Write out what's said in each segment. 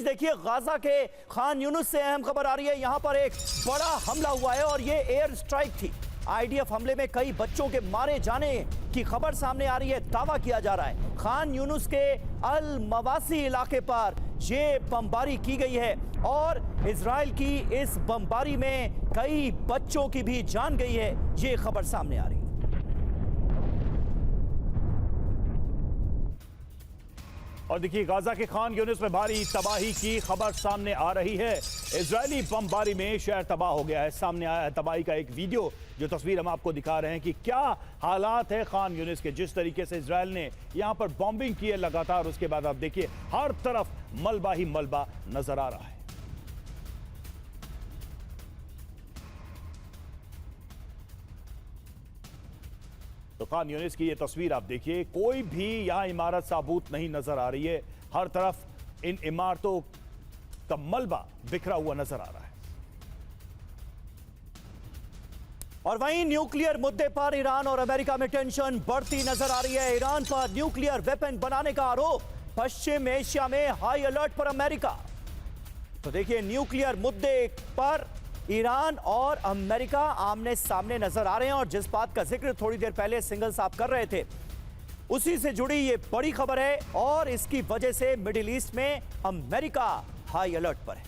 देखिए, गाजा के खान यूनुस से अहम खबर आ रही है। यहां पर एक बड़ा हमला हुआ है और ये एयर स्ट्राइक थी। आईडीएफ हमले में कई बच्चों के मारे जाने की खबर सामने आ रही है। दावा किया जा रहा है खान यूनुस के अल मवासी इलाके पर ये बमबारी की गई है और इजराइल की इस बमबारी में कई बच्चों की भी जान गई है। ये खबर सामने आ रही है। और देखिए, गाजा के खान यूनिस में भारी तबाही की खबर सामने आ रही है। इजरायली बमबारी में शहर तबाह हो गया है। सामने आया है तबाही का एक वीडियो, जो तस्वीर हम आपको दिखा रहे हैं कि क्या हालात है खान यूनिस के। जिस तरीके से इजराइल ने यहां पर बॉम्बिंग की है लगातार, उसके बाद आप देखिए हर तरफ मलबा ही मलबा नजर आ रहा है। तो खान यूनिस की ये तस्वीर आप देखिए, कोई भी यहां इमारत साबूत नहीं नजर आ रही है। हर तरफ इन इमारतों का मलबा बिखरा हुआ नजर आ रहा है। और वहीं न्यूक्लियर मुद्दे पर ईरान और अमेरिका में टेंशन बढ़ती नजर आ रही है। ईरान पर न्यूक्लियर वेपन बनाने का आरोप, पश्चिम एशिया में हाई अलर्ट पर अमेरिका। तो देखिए, न्यूक्लियर मुद्दे पर ईरान और अमेरिका आमने सामने नजर आ रहे हैं और जिस बात का जिक्र थोड़ी देर पहले सिंगल साहब कर रहे थे, उसी से जुड़ी ये बड़ी खबर है और इसकी वजह से मिडिल ईस्ट में अमेरिका हाई अलर्ट पर है।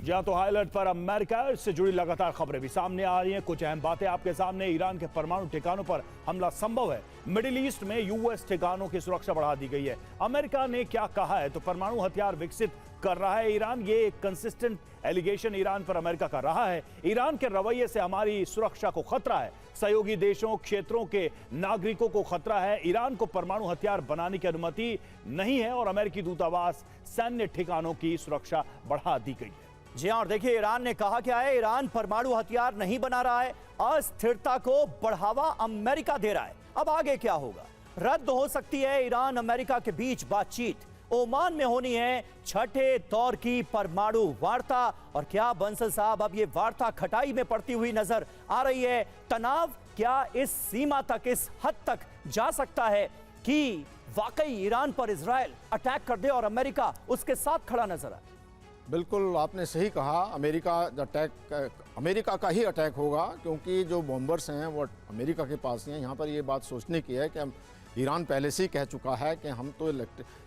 जहां तो हाई अलर्ट पर अमेरिका, इससे जुड़ी लगातार खबरें भी सामने आ रही हैं। कुछ अहम बातें आपके सामने। ईरान के परमाणु ठिकानों पर हमला संभव है। मिडिल ईस्ट में यूएस ठिकानों की सुरक्षा बढ़ा दी गई है। अमेरिका ने क्या कहा है? तो परमाणु हथियार विकसित कर रहा है ईरान। ये एक कंसिस्टेंट एलिगेशन ईरान पर अमेरिका कर रहा है। ईरान के रवैये से हमारी सुरक्षा को खतरा है, सहयोगी देशों, क्षेत्रों के नागरिकों को खतरा है। ईरान को परमाणु हथियार बनाने की अनुमति नहीं है और अमेरिकी दूतावास, सैन्य ठिकानों की सुरक्षा बढ़ा दी गई है। जी हां, और देखिए ईरान ने कहा क्या है। ईरान परमाणु हथियार नहीं बना रहा है, अस्थिरता को बढ़ावा अमेरिका दे रहा है। अब आगे क्या होगा? रद्द हो सकती है ईरान अमेरिका के बीच बातचीत। ओमान में होनी है छठे दौर की परमाणु वार्ता। और क्या बंसल साहब, अब ये वार्ता खटाई में पड़ती हुई नजर आ रही है। तनाव क्या इस सीमा तक, इस हद तक जा सकता है कि वाकई ईरान पर इजराइल अटैक कर दे और अमेरिका उसके साथ खड़ा नजर आए? बिल्कुल आपने सही कहा। अमेरिका का ही अटैक होगा, क्योंकि जो बॉम्बर्स हैं वो अमेरिका के पास हैं। यहाँ पर ये बात सोचने की है कि ईरान पहले से ही कह चुका है कि हम तो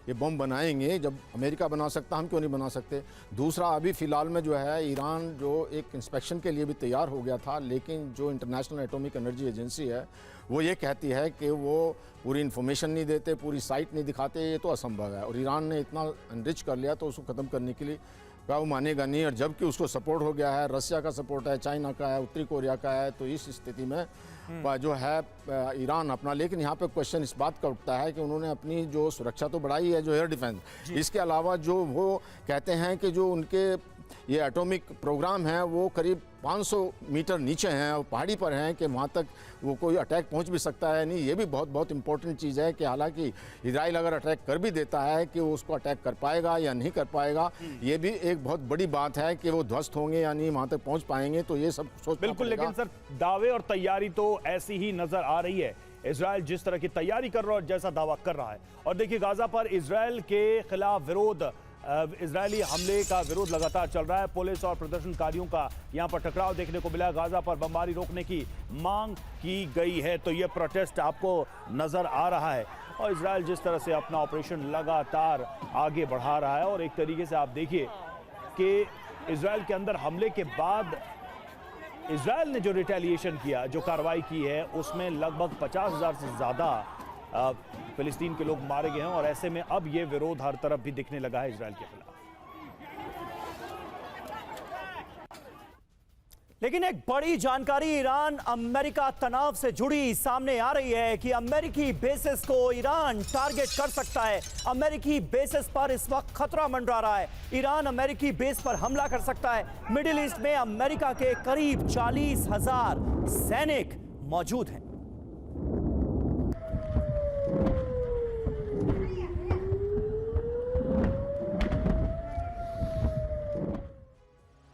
ये बम बनाएंगे। जब अमेरिका बना सकता, हम क्यों नहीं बना सकते? दूसरा, अभी फ़िलहाल में जो है ईरान जो एक इंस्पेक्शन के लिए भी तैयार हो गया था, लेकिन जो इंटरनेशनल एटॉमिक एनर्जी एजेंसी है वो ये कहती है कि वो पूरी इन्फॉर्मेशन नहीं देते, पूरी साइट नहीं दिखाते। ये तो असंभव है और ईरान ने इतना एनरिच कर लिया तो उसको ख़त्म करने के लिए क्या वो मानेगा नहीं। और जबकि उसको सपोर्ट हो गया है, रसिया का सपोर्ट है, चाइना का है, उत्तरी कोरिया का है। तो इस स्थिति में जो है ईरान अपना, लेकिन यहाँ पे क्वेश्चन इस बात का उठता है कि उन्होंने अपनी जो सुरक्षा तो बढ़ाई है, जो एयर डिफेंस, इसके अलावा जो वो कहते हैं कि जो उनके ये एटॉमिक प्रोग्राम है वो करीब 500 मीटर नीचे हैं और पहाड़ी पर हैं, कि वहाँ तक वो कोई अटैक पहुँच भी सकता है नहीं। ये भी बहुत इंपॉर्टेंट चीज़ है कि हालांकि इजराइल अगर अटैक कर भी देता है कि वो उसको अटैक कर पाएगा या नहीं कर पाएगा, ये भी एक बहुत बड़ी बात है कि वो ध्वस्त होंगे या नहीं, वहाँ तक पहुँच पाएंगे। तो ये सब सोच बिल्कुल, लेकिन सर दावे और तैयारी तो ऐसी ही नजर आ रही है। इजराइल जिस तरह की तैयारी कर रहा है और जैसा दावा कर रहा है, और देखिए गाजा पर इजराइल के खिलाफ विरोध, इजरायली हमले का विरोध लगातार चल रहा है। पुलिस और प्रदर्शनकारियों का यहां पर टकराव देखने को मिला। गाजा पर बमबारी रोकने की मांग की गई है। तो यह प्रोटेस्ट आपको नजर आ रहा है और इजराइल जिस तरह से अपना ऑपरेशन लगातार आगे बढ़ा रहा है। और एक तरीके से आप देखिए कि इजराइल के अंदर हमले के बाद इजराइल ने जो रिटेलिएशन किया, जो कार्रवाई की है, उसमें लगभग 50,000 से ज़्यादा फिलिस्तीन के लोग मारे गए हैं। और ऐसे में अब ये विरोध हर तरफ भी दिखने लगा है इजराइल के खिलाफ। लेकिन एक बड़ी जानकारी ईरान अमेरिका तनाव से जुड़ी सामने आ रही है कि अमेरिकी बेसिस को ईरान टारगेट कर सकता है। अमेरिकी बेसिस पर इस वक्त खतरा मंडरा रहा है। ईरान अमेरिकी बेस पर हमला कर सकता है। मिडिल ईस्ट में अमेरिका के करीब 40,000 सैनिक मौजूद हैं।